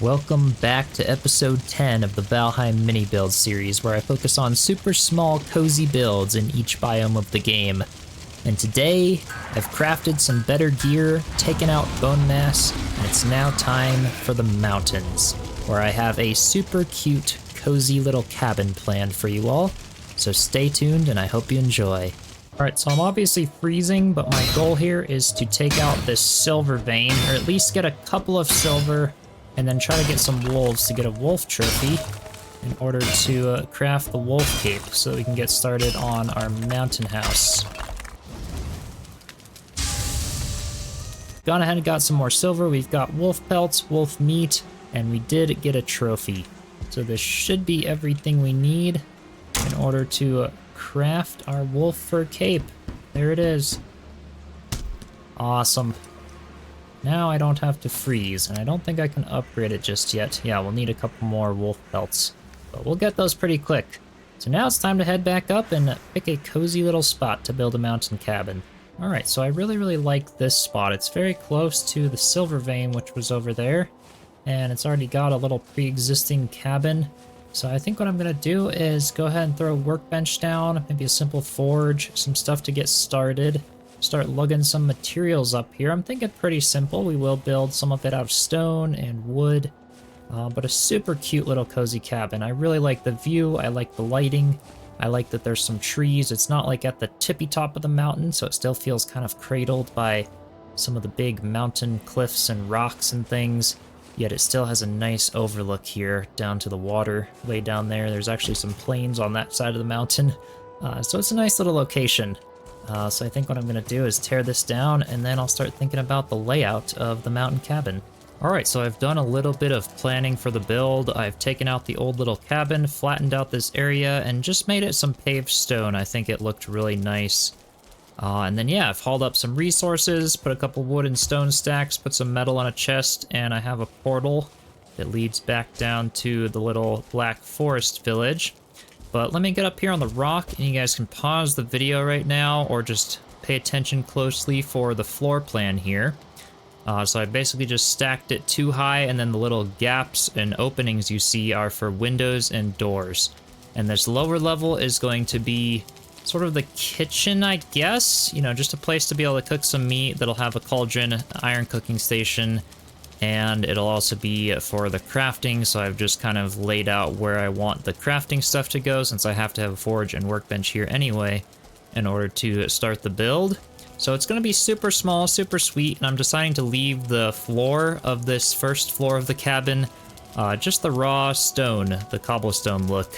Welcome back to episode 10 of the Valheim MiniBuild series, where I focus on super small, cozy builds in each biome of the game. And today, I've crafted some better gear, taken out bone mass, and it's now time for the mountains, where I have a super cute, cozy little cabin planned for you all. So stay tuned, and I hope you enjoy. Alright, so I'm obviously freezing, but my goal here is to take out this silver vein, or at least get a couple of silver, and then try to get some wolves to get a wolf trophy in order to craft the wolf cape so that we can get started on our mountain house. Gone ahead and got some more silver. We've got wolf pelts, wolf meat, and we did get a trophy. So this should be everything we need in order to craft our wolf fur cape. There it is. Awesome. Now I don't have to freeze, and I don't think I can upgrade it just yet. Yeah, we'll need a couple more wolf pelts, but we'll get those pretty quick. So now it's time to head back up and pick a cozy little spot to build a mountain cabin. Alright, so I really like this spot. It's very close to the silver vein, which was over there, and it's already got a little pre-existing cabin. So I think what I'm going to do is go ahead and throw a workbench down, maybe a simple forge, some stuff to get started. Start lugging some materials up here. I'm thinking pretty simple. We will build some of it out of stone and wood, but a super cute little cozy cabin. I really like the view. I like the lighting. I like that there's some trees. It's not like at the tippy top of the mountain, so it still feels kind of cradled by some of the big mountain cliffs and rocks and things, yet it still has a nice overlook here down to the water way down there. There's actually some plains on that side of the mountain, so it's a nice little location. So I think what I'm going to do is tear this down, and then I'll start thinking about the layout of the mountain cabin. Alright, so I've done a little bit of planning for the build. I've taken out the old little cabin, flattened out this area, and just made it some paved stone. I think it looked really nice. And then yeah, I've hauled up some resources, put a couple wood and stone stacks, put some metal on a chest, and I have a portal that leads back down to the little Black Forest village. But let me get up here on the rock, and you guys can pause the video right now, or just pay attention closely for the floor plan here. So I basically just stacked it too high, and then the little gaps and openings you see are for windows and doors. And this lower level is going to be sort of the kitchen, I guess. You know, just a place to be able to cook some meat that'll have a cauldron, iron cooking station, and it'll also be for the crafting, so I've just kind of laid out where I want the crafting stuff to go, since I have to have a forge and workbench here anyway in order to start the build. So it's going to be super small, super sweet, and I'm deciding to leave the floor of this first floor of the cabin just the raw stone, the cobblestone look,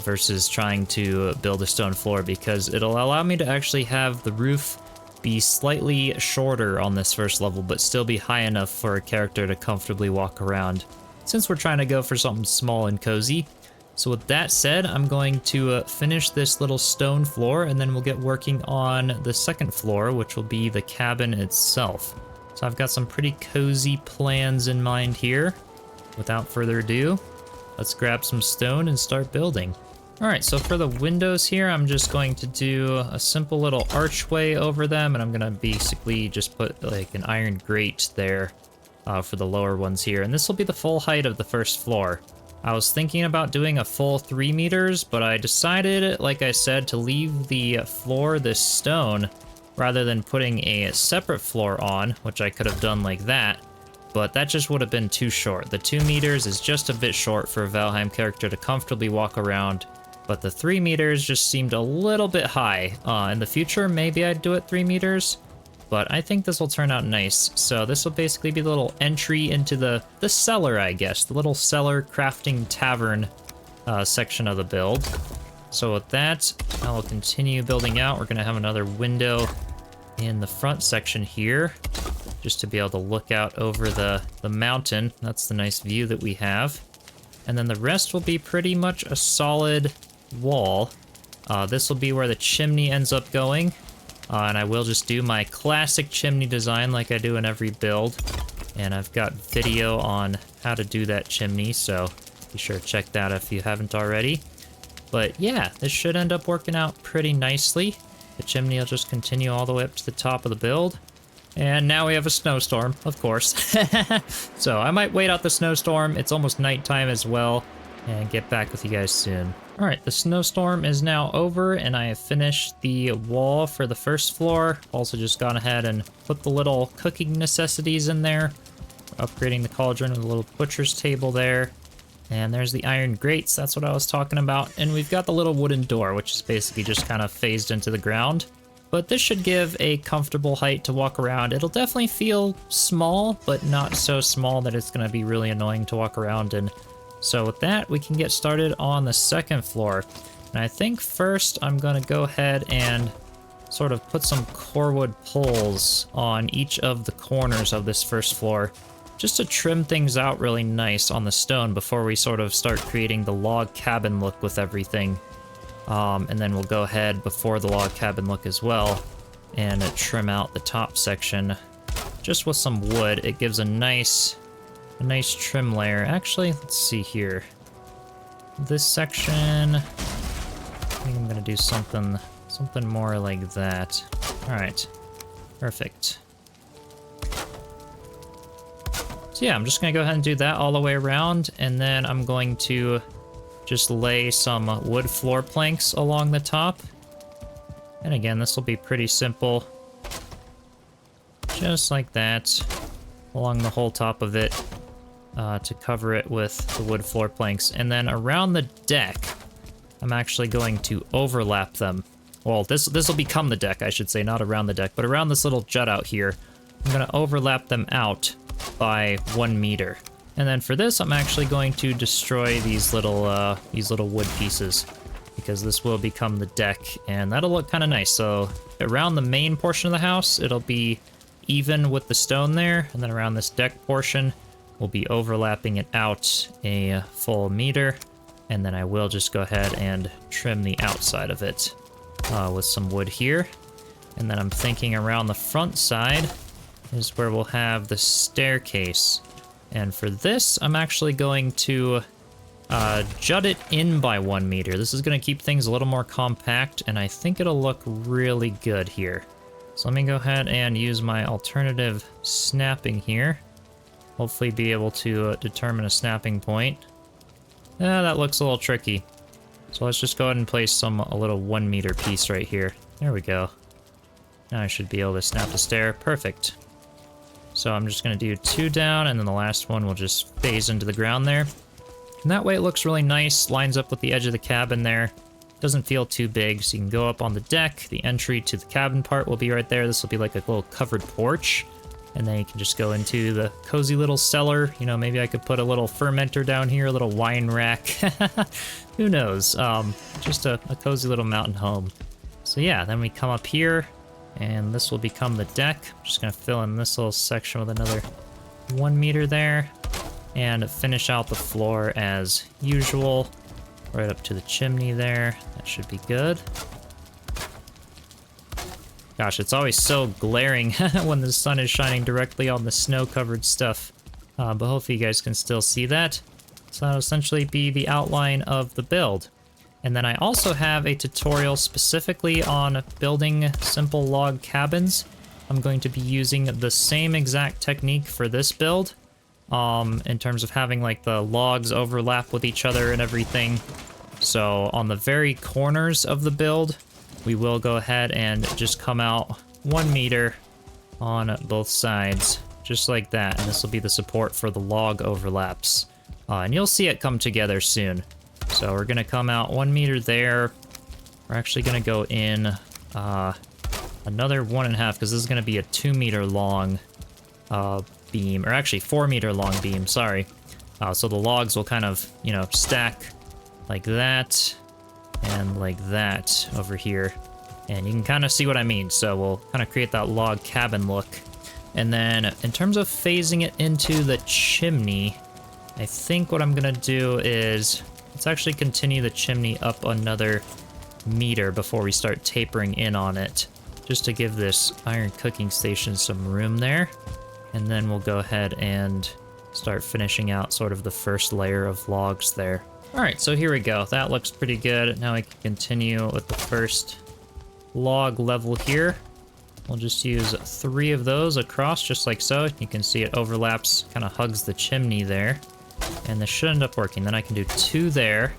versus trying to build a stone floor, because it'll allow me to actually have the roof be slightly shorter on this first level, but still be high enough for a character to comfortably walk around, since we're trying to go for something small and cozy. So with that said, I'm going to finish this little stone floor, and then we'll get working on the second floor, which will be the cabin itself. So I've got some pretty cozy plans in mind here. Without further ado, let's grab some stone and start building. Alright, so for the windows here, I'm just going to do a simple little archway over them, and I'm going to basically just put like an iron grate there for the lower ones here. And this will be the full height of the first floor. I was thinking about doing a full 3 meters, but I decided, like I said, to leave the floor this stone rather than putting a separate floor on, which I could have done like that. But that just would have been too short. The 2 meters is just a bit short for a Valheim character to comfortably walk around. But the 3 meters just seemed a little bit high. In the future, maybe I'd do it 3 meters, but I think this will turn out nice. So this will basically be the little entry into the cellar, I guess, the little cellar crafting tavern section of the build. So with that, I will continue building out. We're gonna have another window in the front section here, just to be able to look out over the mountain. That's the nice view that we have. And then the rest will be pretty much a solid wall. This will be where the chimney ends up going, and I will just do my classic chimney design like I do in every build, and I've got video on how to do that chimney, so be sure to check that if you haven't already. But yeah, this should end up working out pretty nicely. The chimney will just continue all the way up to the top of the build, And now we have a snowstorm, of course. So I might wait out the snowstorm. It's almost nighttime as well, and get back with you guys soon. All right, the snowstorm is now over, and I have finished the wall for the first floor. Also just gone ahead and put the little cooking necessities in there. Upgrading the cauldron with a little butcher's table there. And there's the iron grates, that's what I was talking about. And we've got the little wooden door, which is basically just kind of phased into the ground. But this should give a comfortable height to walk around. It'll definitely feel small, but not so small that it's going to be really annoying to walk around in. So with that, we can get started on the second floor. And I think first I'm going to go ahead and sort of put some corewood poles on each of the corners of this first floor, just to trim things out really nice on the stone before we sort of start creating the log cabin look with everything. And then we'll go ahead before the log cabin look as well and trim out the top section just with some wood. It gives a nice trim layer. Actually, let's see here. This section, I think I'm gonna do something more like that. All right, perfect. So yeah, I'm just gonna go ahead and do that all the way around, and then I'm going to just lay some wood floor planks along the top. And again, this will be pretty simple. Just like that, along the whole top of it, to cover it with the wood floor planks. And then around the deck, I'm actually going to overlap them. Well, this will become the deck, I should say, not around the deck, but around this little jut out here, I'm gonna overlap them out by 1 meter. And then for this, I'm actually going to destroy these little wood pieces, because this will become the deck, and that'll look kind of nice. So around the main portion of the house, it'll be even with the stone there, and then around this deck portion, we'll be overlapping it out a full meter, and then I will just go ahead and trim the outside of it with some wood here. And then I'm thinking around the front side is where we'll have the staircase. And for this, I'm actually going to jut it in by 1 meter. This is going to keep things a little more compact, and I think it'll look really good here. So let me go ahead and use my alternative snapping here. Hopefully be able to determine a snapping point. That looks a little tricky. So let's just go ahead and place a little 1 meter piece right here. There we go. Now I should be able to snap the stair. Perfect. So I'm just going to do 2 down, and then the last one will just phase into the ground there. And that way it looks really nice, lines up with the edge of the cabin there. Doesn't feel too big, so you can go up on the deck. The entry to the cabin part will be right there. This will be like a little covered porch. And then you can just go into the cozy little cellar. You know, maybe I could put a little fermenter down here, a little wine rack. Who knows? Just a cozy little mountain home. So yeah, then we come up here, and this will become the deck. I'm just gonna fill in this little section with another 1 meter there, and finish out the floor as usual, right up to the chimney there. That should be good. Gosh, it's always so glaring when the sun is shining directly on the snow-covered stuff, but hopefully you guys can still see that. So that'll essentially be the outline of the build. And then I also have a tutorial specifically on building simple log cabins. I'm going to be using the same exact technique for this build, in terms of having like the logs overlap with each other and everything. So on the very corners of the build, we will go ahead and just come out 1 meter on both sides, just like that. And this will be the support for the log overlaps. And you'll see it come together soon. So we're gonna come out 1 meter there. We're actually gonna go in another 1.5, because this is gonna be a 2 meter long beam, or actually 4 meter long beam, sorry. So the logs will kind of, you know, stack like that and like that over here. And you can kind of see what I mean. So we'll kind of create that log cabin look. And then in terms of phasing it into the chimney, I think what I'm gonna do is, let's actually continue the chimney up another meter before we start tapering in on it, just to give this iron cooking station some room there. And then we'll go ahead and start finishing out sort of the first layer of logs there. All right, so here we go. That looks pretty good. Now I can continue with the first log level here. We'll just use 3 of those across, just like so. You can see it overlaps, kind of hugs the chimney there. And this should end up working. Then I can do 2 there.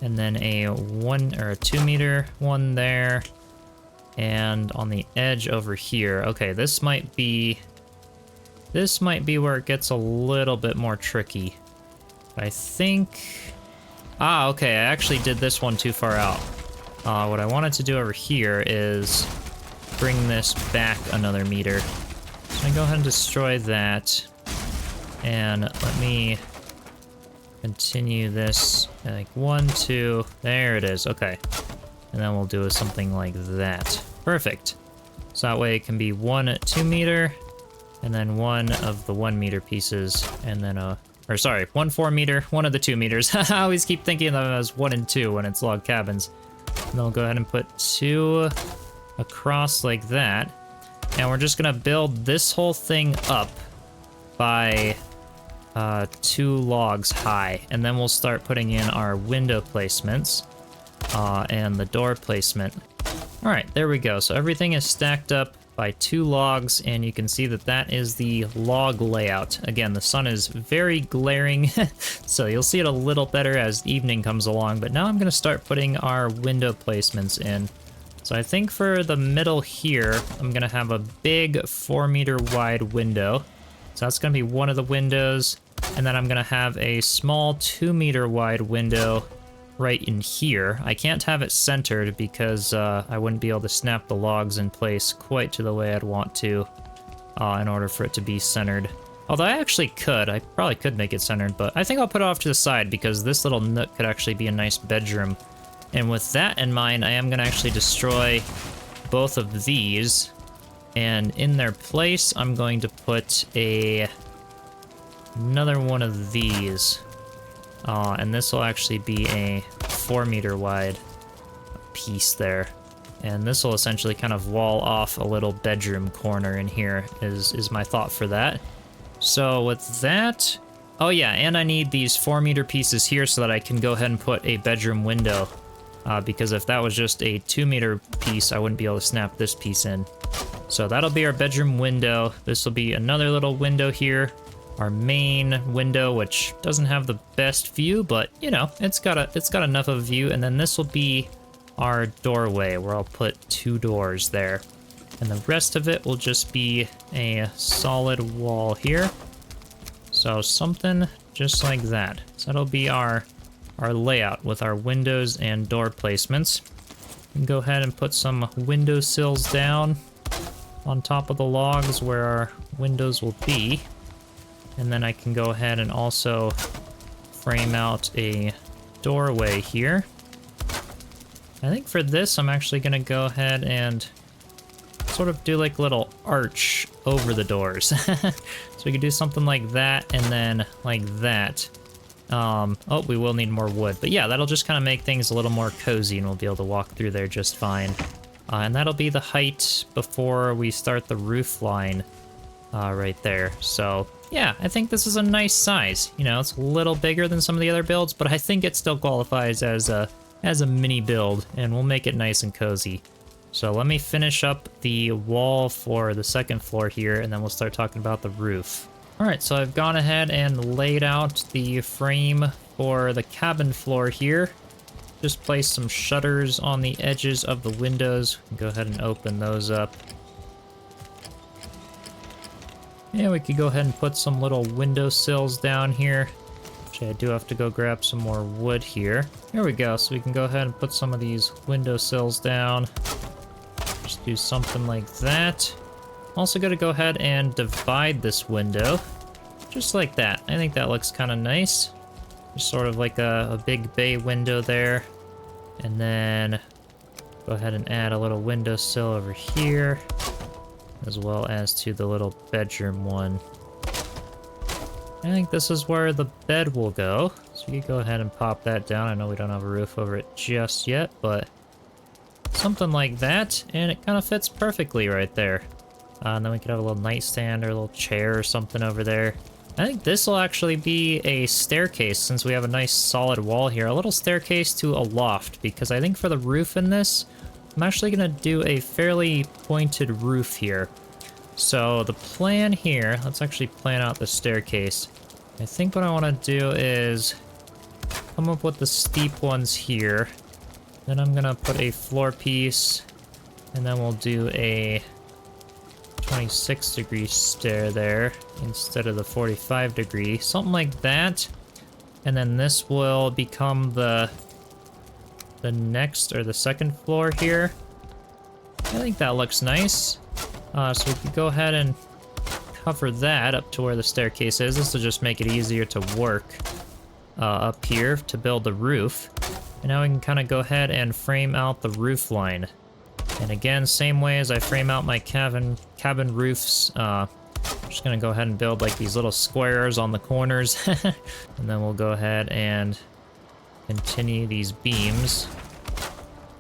And then a 1 or a 2 meter one there. And on the edge over here. Okay, this might be where it gets a little bit more tricky. I think... Ah, okay, I actually did this one too far out. What I wanted to do over here is bring this back another meter. So I go ahead and destroy that. And let me continue this. Like 1, 2, there it is, okay. And then we'll do something like that. Perfect. So that way it can be 1 2 meter, and then 1 of the 1 meter pieces, and then or sorry, 1 4 meter, 1 of the 2 meters. I always keep thinking of them as 1 and 2 when it's log cabins. And then we'll go ahead and put 2 across like that. And we're just gonna build this whole thing up by 2 logs high. And then we'll start putting in our window placements and the door placement. All right, there we go. So everything is stacked up by 2 logs, and you can see that that is the log layout. Again, the sun is very glaring, so you'll see it a little better as evening comes along, but now I'm gonna start putting our window placements in. So I think for the middle here, I'm gonna have a big 4 meter wide window. So that's gonna be one of the windows, and then I'm gonna have a small 2 meter wide window right in here. I can't have it centered because I wouldn't be able to snap the logs in place quite to the way I'd want to in order for it to be centered. Although I actually could. I probably could make it centered, but I think I'll put it off to the side because this little nook could actually be a nice bedroom. And with that in mind, I am going to actually destroy both of these. And in their place, I'm going to put another one of these. And this will actually be a 4 meter wide piece there. And this will essentially kind of wall off a little bedroom corner in here is my thought for that. So with that, oh yeah, and I need these 4 meter pieces here so that I can go ahead and put a bedroom window. Because if that was just a 2 meter piece, I wouldn't be able to snap this piece in. So that'll be our bedroom window. This will be another little window here. Our main window, which doesn't have the best view, but you know, it's got enough of a view. And then this will be our doorway, where I'll put 2 doors there. And the rest of it will just be a solid wall here. So something just like that. So that'll be our layout with our windows and door placements. We can go ahead and put some window sills down on top of the logs where our windows will be. And then I can go ahead and also frame out a doorway here. I think for this, I'm actually going to go ahead and sort of do like a little arch over the doors. So we could do something like that and then like that. Oh, we will need more wood. But yeah, that'll just kind of make things a little more cozy and we'll be able to walk through there just fine. And that'll be the height before we start the roof line right there. So yeah, I think this is a nice size. You know, it's a little bigger than some of the other builds, but I think it still qualifies as a mini build, and we'll make it nice and cozy. So let me finish up the wall for the second floor here, and then we'll start talking about the roof. All right, so I've gone ahead and laid out the frame for the cabin floor here. Just placed some shutters on the edges of the windows. Go ahead and open those up. Yeah, we could go ahead and put some little window sills down here. Actually, I do have to go grab some more wood here. Here we go, so we can go ahead and put some of these window sills down. Just do something like that. Also gonna go ahead and divide this window. Just like that. I think that looks kind of nice. Just sort of like a big bay window there. And then go ahead and add a little windowsill over here, as well as to the little bedroom one. I think this is where the bed will go. So you can go ahead and pop that down. I know we don't have a roof over it just yet, but something like that. And it kind of fits perfectly right there. And then we could have a little nightstand or a little chair or something over there. I think this will actually be a staircase since we have a nice solid wall here. A little staircase to a loft, because I think for the roof in this, I'm actually gonna do a fairly pointed roof here. So the plan here, let's actually plan out the staircase. I think what I want to do is come up with the steep ones here. Then I'm gonna put a floor piece, and then we'll do a 26-degree stair there instead of the 45-degree, something like that. And then this will become the next or the second floor here. I think that looks nice. So we could go ahead and cover that up to where the staircase is. This will just make it easier to work up here to build the roof. And now we can kind of go ahead and frame out the roof line. And again, same way as I frame out my cabin roofs, I'm just gonna go ahead and build like these little squares on the corners. And then we'll go ahead and continue these beams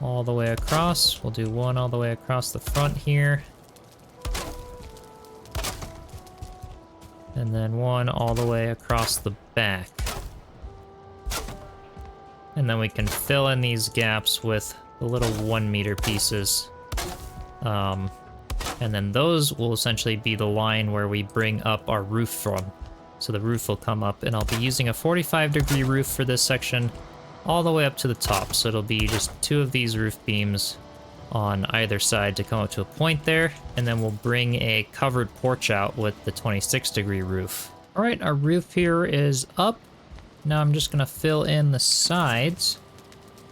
all the way across. We'll do one all the way across the front here. And then one all the way across the back. And then we can fill in these gaps with the little 1-meter pieces. And then those will essentially be the line where we bring up our roof from. So the roof will come up, and I'll be using a 45-degree roof for this section all the way up to the top. So it'll be just 2 of these roof beams on either side to come up to a point there, and then we'll bring a covered porch out with the 26-degree roof. All right, our roof here is up. Now I'm just gonna fill in the sides.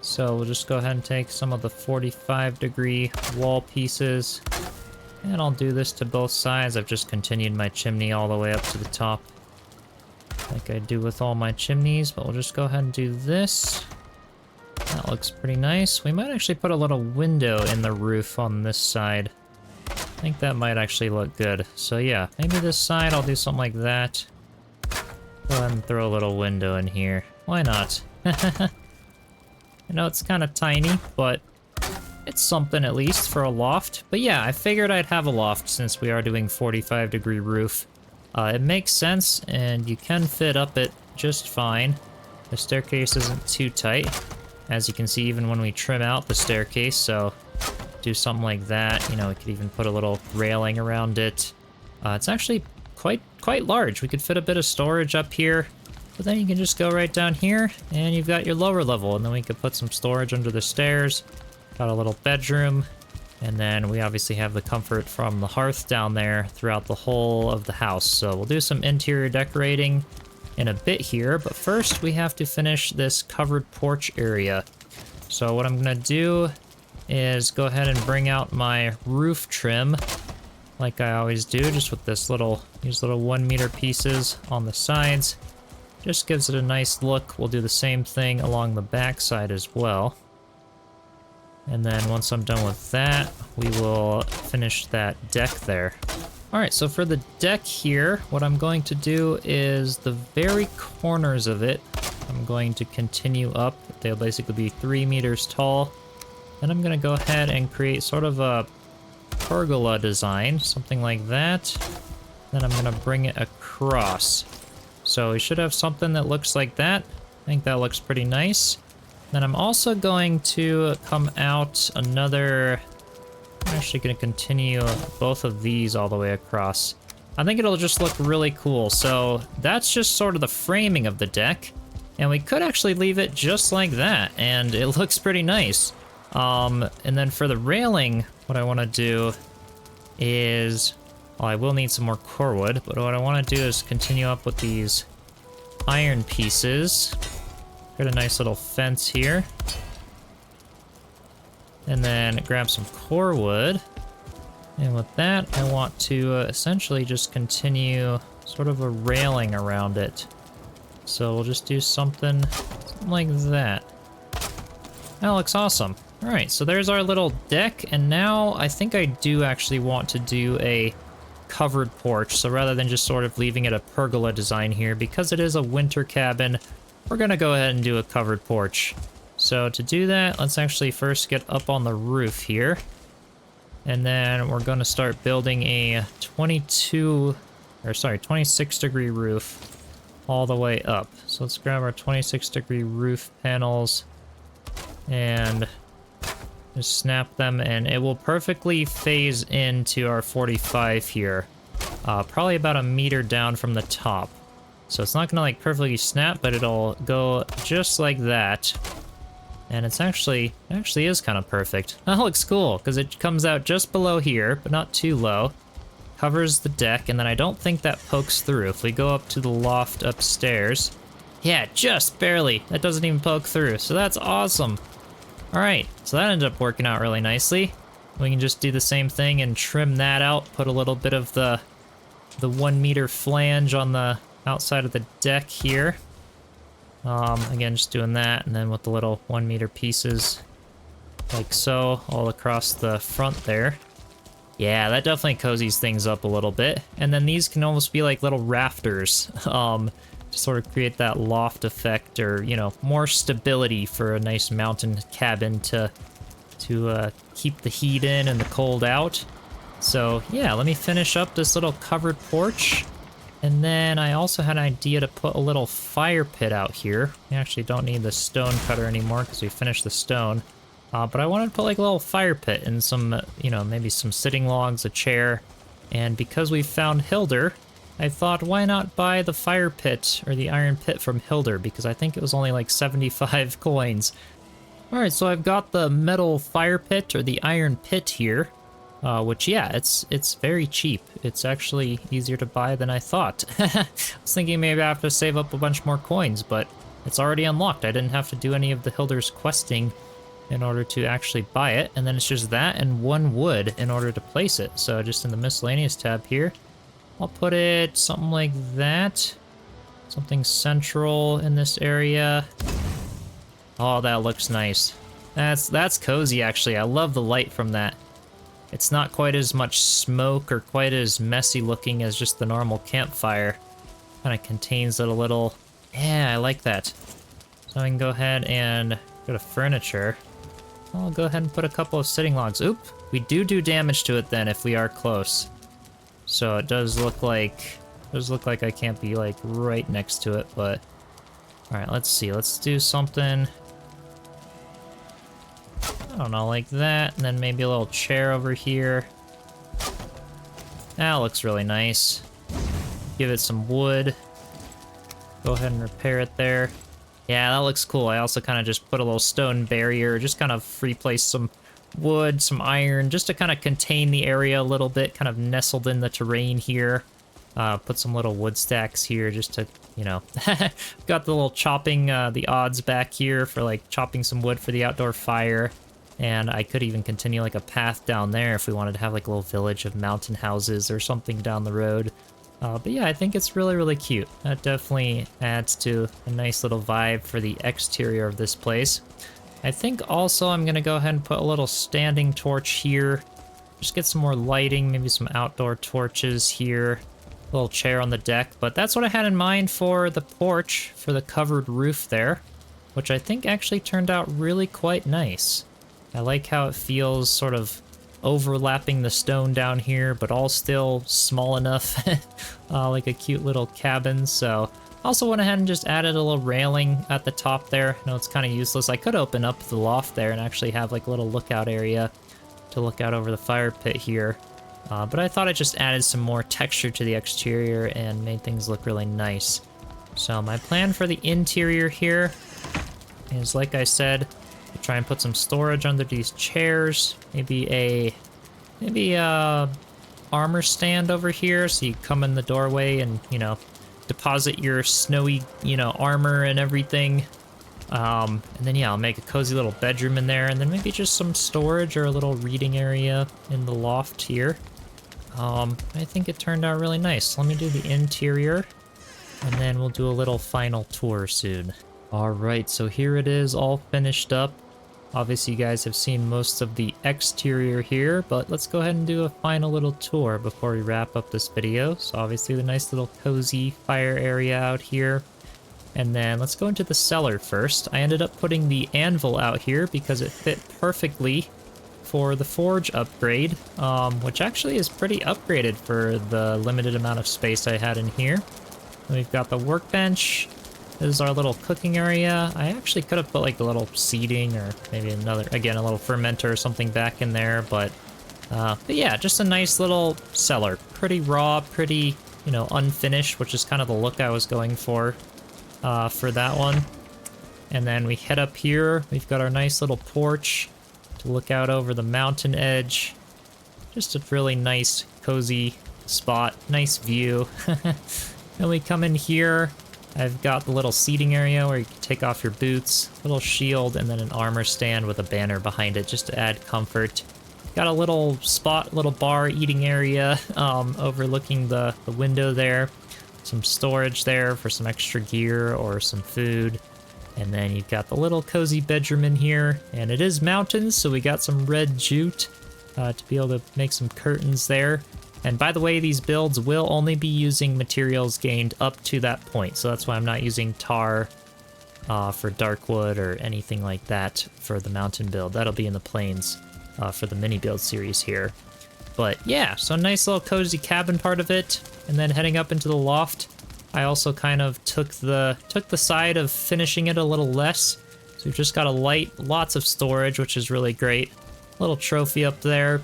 So we'll just go ahead and take some of the 45-degree wall pieces, and I'll do this to both sides. I've just continued my chimney all the way up to the top, like I do with all my chimneys, but we'll just go ahead and do this. That looks pretty nice. We might actually put a little window in the roof on this side. I think that might actually look good. So yeah, maybe this side I'll do something like that. Go ahead and throw a little window in here. Why not? I know it's kind of tiny, but it's something at least for a loft. But yeah, I figured I'd have a loft since we are doing 45-degree roof. It makes sense, and you can fit up it just fine. The staircase isn't too tight, as you can see even when we trim out the staircase, so do something like that. You know, we could even put a little railing around it. It's actually quite large. We could fit a bit of storage up here, but then you can just go right down here, and you've got your lower level, and then we could put some storage under the stairs. Got a little bedroom, and then we obviously have the comfort from the hearth down there throughout the whole of the house. So we'll do some interior decorating in a bit here, but first we have to finish this covered porch area. So what I'm gonna do is go ahead and bring out my roof trim like I always do, just with these little 1-meter pieces on the sides. Just gives it a nice look. We'll do the same thing along the back side as well. And then once I'm done with that, we will finish that deck there. All right, so for the deck here, what I'm going to do is the very corners of it, I'm going to continue up. They'll basically be 3 meters tall. Then I'm gonna go ahead and create sort of a pergola design, something like that. Then I'm gonna bring it across. So we should have something that looks like that. I think that looks pretty nice. Then I'm also going to come out another... I'm actually going to continue both of these all the way across. I think it'll just look really cool. So that's just sort of the framing of the deck. And we could actually leave it just like that, and it looks pretty nice. And then for the railing, what I want to do is... Well, I will need some more core wood, but what I want to do is continue up with these iron pieces. Got a nice little fence here. And then grab some core wood. And with that, I want to essentially just continue sort of a railing around it. So we'll just do something like that. That looks awesome. All right, so there's our little deck. And now I think I do actually want to do a covered porch. So rather than just sort of leaving it a pergola design here, because it is a winter cabin, we're gonna go ahead and do a covered porch. So to do that, let's actually first get up on the roof here. And then we're gonna start building a 26-degree roof all the way up. So let's grab our 26-degree roof panels and Just snap them, and it will perfectly phase into our 45 here. Probably about a meter down from the top. So it's not gonna like perfectly snap, but it'll go just like that. And it actually is kind of perfect. That looks cool, because it comes out just below here, but not too low. Covers the deck, and then I don't think that pokes through. If we go up to the loft upstairs, yeah, just barely. That doesn't even poke through, so that's awesome. All right, so that ended up working out really nicely. We can just do the same thing and trim that out, put a little bit of the 1 meter flange on the outside of the deck here. Again, just doing that, and then with the little 1 meter pieces, like so, all across the front there. Yeah, that definitely cozies things up a little bit. And then these can almost be like little rafters, to sort of create that loft effect, or, you know, more stability for a nice mountain cabin to keep the heat in and the cold out. So yeah, let me finish up this little covered porch. And then I also had an idea to put a little fire pit out here. We actually don't need the stone cutter anymore because we finished the stone. But I wanted to put like a little fire pit and some, you know, maybe some sitting logs, a chair. And because we found Hilder, I thought, why not buy the fire pit or the iron pit from Hilder? Because I think it was only like 75 coins. All right, so I've got the metal fire pit or the iron pit here. Which, yeah, it's very cheap. It's actually easier to buy than I thought. I was thinking maybe I have to save up a bunch more coins, but it's already unlocked. I didn't have to do any of the Hilder's questing in order to actually buy it. And then it's just that and 1 wood in order to place it. So just in the miscellaneous tab here, I'll put it something like that. Something central in this area. Oh, that looks nice. That's cozy, actually. I love the light from that. It's not quite as much smoke or quite as messy looking as just the normal campfire. Kind of contains it a little. Yeah, I like that. So I can go ahead and go to furniture. I'll go ahead and put a couple of sitting logs. Oop, we do damage to it then if we are close. So it does look like I can't be like right next to it, but all right, let's see. Let's do something. I don't know, like that, and then maybe a little chair over here. That looks really nice. Give it some wood. Go ahead and repair it there. Yeah, that looks cool. I also kind of just put a little stone barrier, just kind of replace some wood, some iron, just to kind of contain the area a little bit, kind of nestled in the terrain here. Put some little wood stacks here just to, you know, got the little chopping, the odds back here for like chopping some wood for the outdoor fire. And I could even continue like a path down there if we wanted to have like a little village of mountain houses or something down the road. But yeah, I think it's really, really cute. That definitely adds to a nice little vibe for the exterior of this place. I think also I'm gonna go ahead and put a little standing torch here. Just get some more lighting, maybe some outdoor torches here. A little chair on the deck, but that's what I had in mind for the porch, for the covered roof there, which I think actually turned out really quite nice. I like how it feels sort of overlapping the stone down here, but all still small enough, like a cute little cabin. So also went ahead and just added a little railing at the top there. I know it's kind of useless. I could open up the loft there and actually have like a little lookout area to look out over the fire pit here. But I thought it just added some more texture to the exterior and made things look really nice. So my plan for the interior here is, like I said, to try and put some storage under these chairs. Maybe a armor stand over here, so you come in the doorway and, you know, deposit your snowy, you know, armor and everything. And then yeah, I'll make a cozy little bedroom in there, and then maybe just some storage or a little reading area in the loft here. I think it turned out really nice. Let me do the interior, and then we'll do a little final tour soon. All right, so here it is, all finished up. Obviously, you guys have seen most of the exterior here, but let's go ahead and do a final little tour before we wrap up this video. So obviously the nice little cozy fire area out here. And then let's go into the cellar first. I ended up putting the anvil out here because it fit perfectly for the forge upgrade, which actually is pretty upgraded for the limited amount of space I had in here. And we've got the workbench. is our little cooking area. I actually could have put like a little seating or maybe another, again, a little fermenter or something back in there, but yeah, just a nice little cellar. Pretty raw, pretty, you know, unfinished, which is kind of the look I was going for that one. And then we head up here. We've got our nice little porch to look out over the mountain edge. Just a really nice, cozy spot. Nice view. Then we come in here. I've got the little seating area where you can take off your boots, little shield, and then an armor stand with a banner behind it just to add comfort. Got a little spot, little bar eating area overlooking the window there. Some storage there for some extra gear or some food. And then you've got the little cozy bedroom in here. And it is mountains, so we got some red jute to be able to make some curtains there. And by the way, these builds will only be using materials gained up to that point. So that's why I'm not using tar for dark wood or anything like that for the mountain build. That'll be in the plains for the mini build series here. But yeah, so nice little cozy cabin part of it. And then heading up into the loft, I also kind of took the side of finishing it a little less. So we've just got lots of storage, which is really great. Little trophy up there.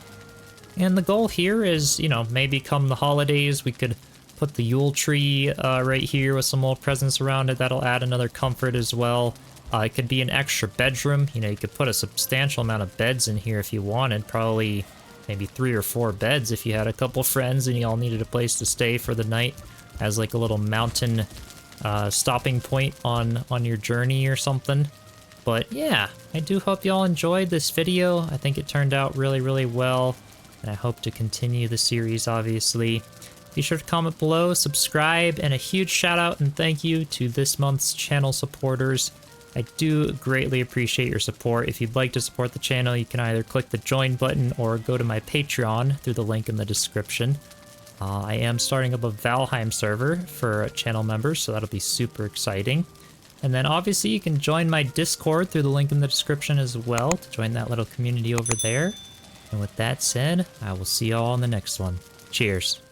And the goal here is, you know, maybe come the holidays, we could put the Yule tree right here with some little presents around it. That'll add another comfort as well. It could be an extra bedroom. You know, you could put a substantial amount of beds in here if you wanted. Probably maybe 3 or 4 beds if you had a couple friends and you all needed a place to stay for the night as like a little mountain stopping point on your journey or something. But yeah, I do hope y'all enjoyed this video. I think it turned out really, really well. And I hope to continue the series, obviously. Be sure to comment below, subscribe, and a huge shout out and thank you to this month's channel supporters. I do greatly appreciate your support. If you'd like to support the channel, you can either click the join button or go to my Patreon through the link in the description. I am starting up a Valheim server for channel members, so that'll be super exciting. And then obviously you can join my Discord through the link in the description as well to join that little community over there. And with that said, I will see y'all on the next one. Cheers.